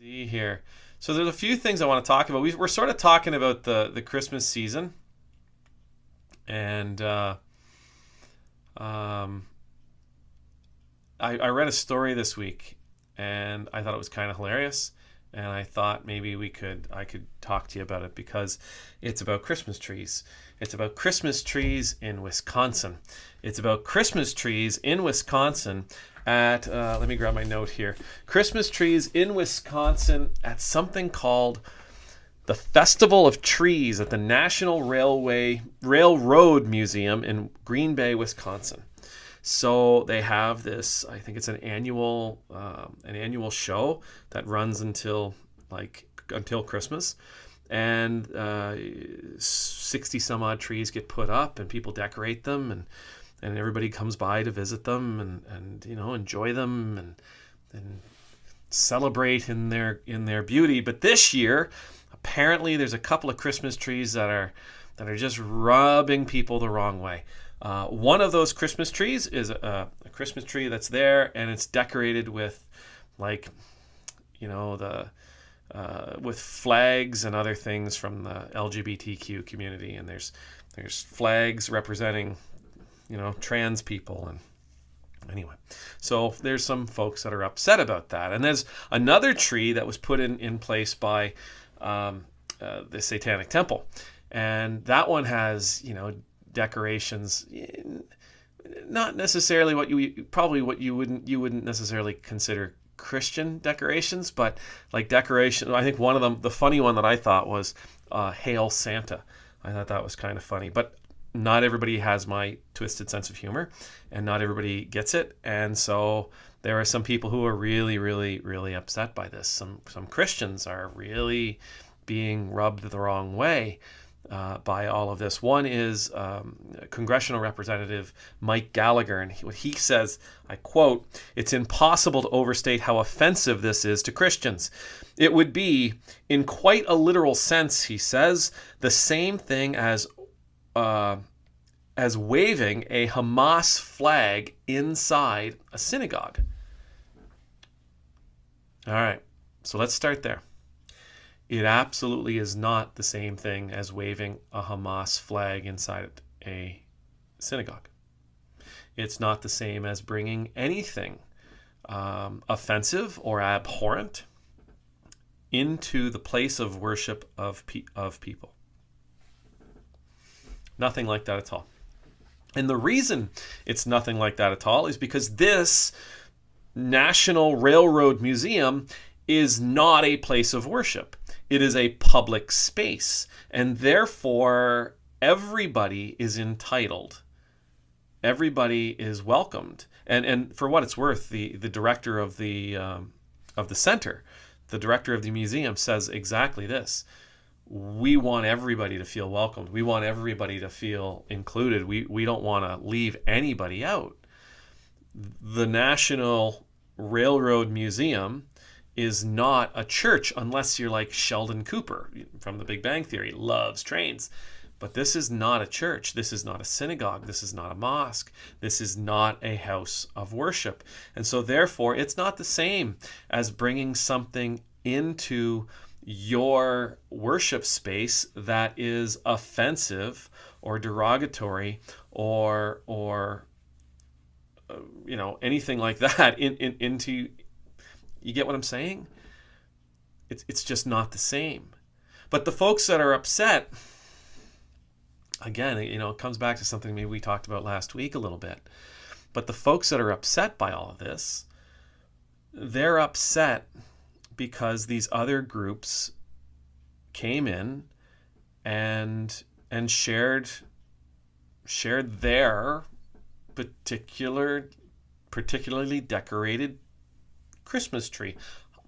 See here. So there's a few things I want to talk about. We're sort of talking about the Christmas season, and um, I read a story this week, and I thought it was kind of hilarious, and I thought maybe I could talk to you about it because it's about Christmas trees. It's about Christmas trees in Wisconsin. It's about Christmas trees in Wisconsin at, let me grab my note here. Christmas trees in Wisconsin at something called the Festival of Trees at the National Railroad Museum in Green Bay, Wisconsin. So they have this, I think it's an annual show that runs until Christmas. And 60 some odd trees get put up and people decorate them, and everybody comes by to visit them and enjoy them and celebrate in their beauty. But this year, apparently there's a couple of Christmas trees that are just rubbing people the wrong way. One of those Christmas trees is a Christmas tree that's there, and it's decorated with with flags and other things from the LGBTQ community, and there's flags representing trans people. And anyway, so there's some folks that are upset about that. And there's another tree that was put in place by the Satanic Temple, and that one has decorations, not necessarily what you wouldn't necessarily consider Christian decorations, but like decoration. I think one of them, the funny one that I thought was Hail Santa. I thought that was kind of funny, but not everybody has my twisted sense of humor, and not everybody gets it. And so there are some people who are really, really, really upset by this. Some Christians are really being rubbed the wrong way by all of this. One is Congressional Representative Mike Gallagher, and what he says, I quote, "It's impossible to overstate how offensive this is to Christians. It would be, in quite a literal sense," he says, "the same thing as waving a Hamas flag inside a synagogue." All right, so let's start there. It absolutely is not the same thing as waving a Hamas flag inside a synagogue. It's not the same as bringing anything offensive or abhorrent into the place of worship of people. Nothing like that at all. And the reason it's nothing like that at all is because this National Railroad Museum is not a place of worship. It is a public space, and therefore everybody is entitled. Everybody is welcomed. And for what it's worth, the director of the center, the director of the museum, says exactly this. We want everybody to feel welcomed. We want everybody to feel included. We don't want to leave anybody out. The National Railroad Museum is not a church unless you're like Sheldon Cooper from The Big Bang Theory, loves trains. But this is not a church. This is not a synagogue. This is not a mosque. This is not a house of worship. And so therefore, it's not the same as bringing something into your worship space that is offensive or derogatory or anything like that into. You get what I'm saying? It's just not the same. But the folks that are upset, again, it comes back to something maybe we talked about last week a little bit. But the folks that are upset by all of this, they're upset because these other groups came in and shared their particularly decorated Christmas tree,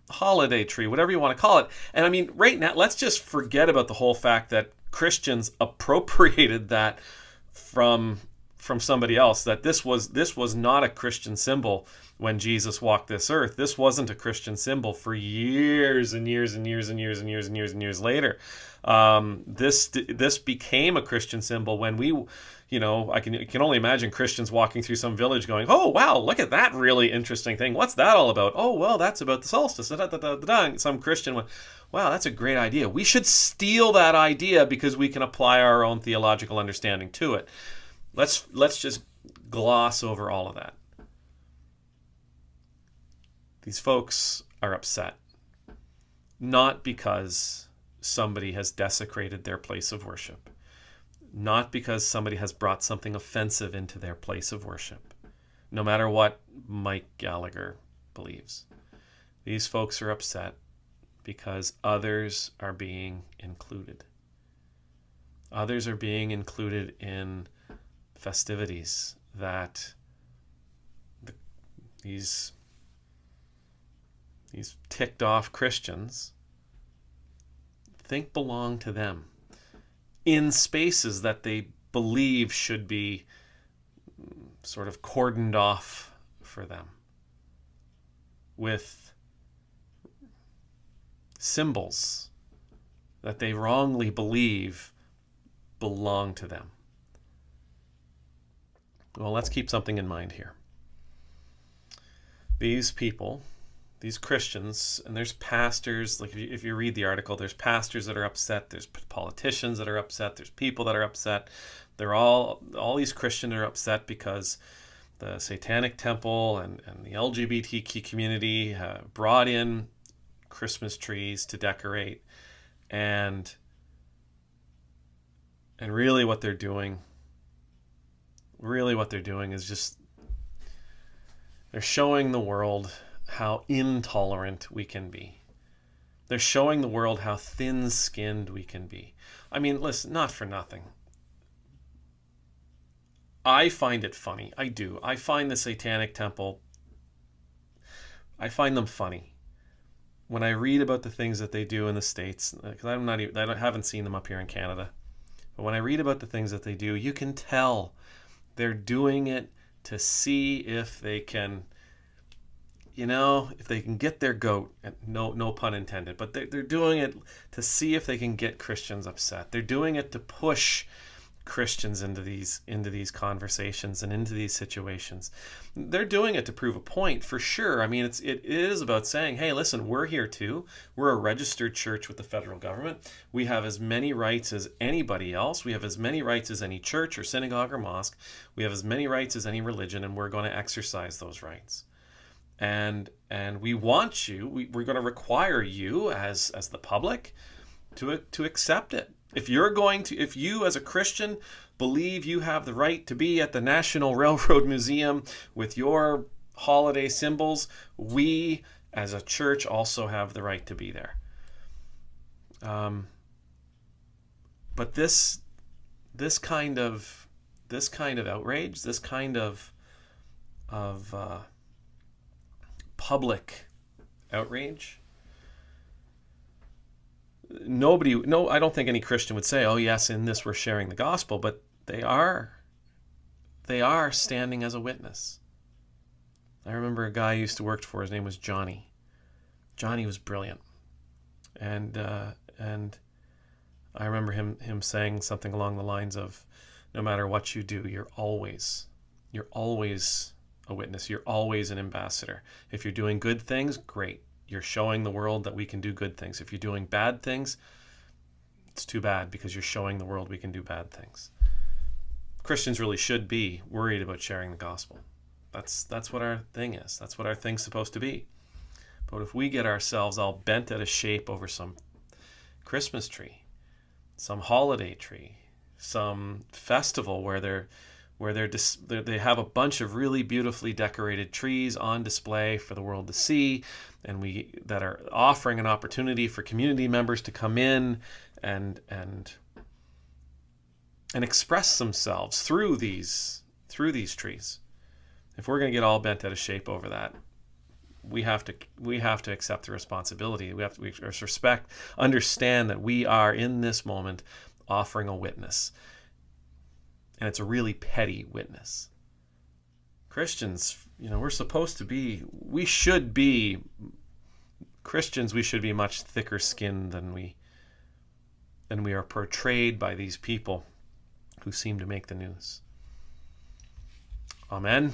holiday tree, whatever you want to call it. And I mean, right now, let's just forget about the whole fact that Christians appropriated that from somebody else, that this was not a Christian symbol when Jesus walked this earth. This wasn't a Christian symbol for years and years and years and years and years and years and years later. This became a Christian symbol when we, I can only imagine Christians walking through some village going, "Oh wow, look at that really interesting thing. What's that all about? Oh well, that's about the solstice." And some Christian went, "Wow, that's a great idea. We should steal that idea because we can apply our own theological understanding to it." Let's just gloss over all of that. These folks are upset, not because somebody has desecrated their place of worship, not because somebody has brought something offensive into their place of worship, no matter what Mike Gallagher believes. These folks are upset because others are being included. Others are being included in festivities that these ticked off Christians think belong to them, in spaces that they believe should be sort of cordoned off for them, with symbols that they wrongly believe belong to them. Well, let's keep something in mind here. These people, these Christians, and there's pastors, like if you read the article, there's pastors that are upset, there's politicians that are upset, there's people that are upset. They're all these Christians are upset because the Satanic Temple and the LGBTQ community brought in Christmas trees to decorate, and really what they're doing is just they're showing the world how intolerant we can be. They're showing the world how thin-skinned we can be. I mean, listen, not for nothing. I find it funny. I do. I find the Satanic Temple, I find them funny. When I read about the things that they do in the States, because I haven't seen them up here in Canada, but when I read about the things that they do, you can tell they're doing it to see if they can, if they can get their goat, no pun intended, but they're doing it to see if they can get Christians upset. They're doing it to push Christians into these conversations and into these situations. They're doing it to prove a point, for sure. I mean, it is about saying, hey, listen, we're here too. We're a registered church with the federal government. We have as many rights as anybody else. We have as many rights as any church or synagogue or mosque. We have as many rights as any religion, and we're going to exercise those rights. And we want you, we're going to require you as the public to accept it. If you as a Christian believe you have the right to be at the National Railroad Museum with your holiday symbols, we as a church also have the right to be there. But this kind of outrage, this kind of public outrage, I don't think any Christian would say, oh yes, in this we're sharing the gospel, but they are standing as a witness. I remember a guy I used to work for, his name was Johnny. Johnny was brilliant. And I remember him saying something along the lines of, no matter what you do, you're always a witness. You're always an ambassador. If you're doing good things, great. You're showing the world that we can do good things. If you're doing bad things, it's too bad, because you're showing the world we can do bad things. Christians really should be worried about sharing the gospel. That's what our thing is. That's what our thing's supposed to be. But if we get ourselves all bent out of shape over some Christmas tree, some holiday tree, some festival where they have a bunch of really beautifully decorated trees on display for the world to see, and that are offering an opportunity for community members to come in and express themselves through these trees. If we're going to get all bent out of shape over that, we have to accept the responsibility. We have to understand that we are in this moment offering a witness. And it's a really petty witness. Christians we're supposed to be, we should be Christians. We should be much thicker skinned than we are portrayed by these people who seem to make the news. Amen.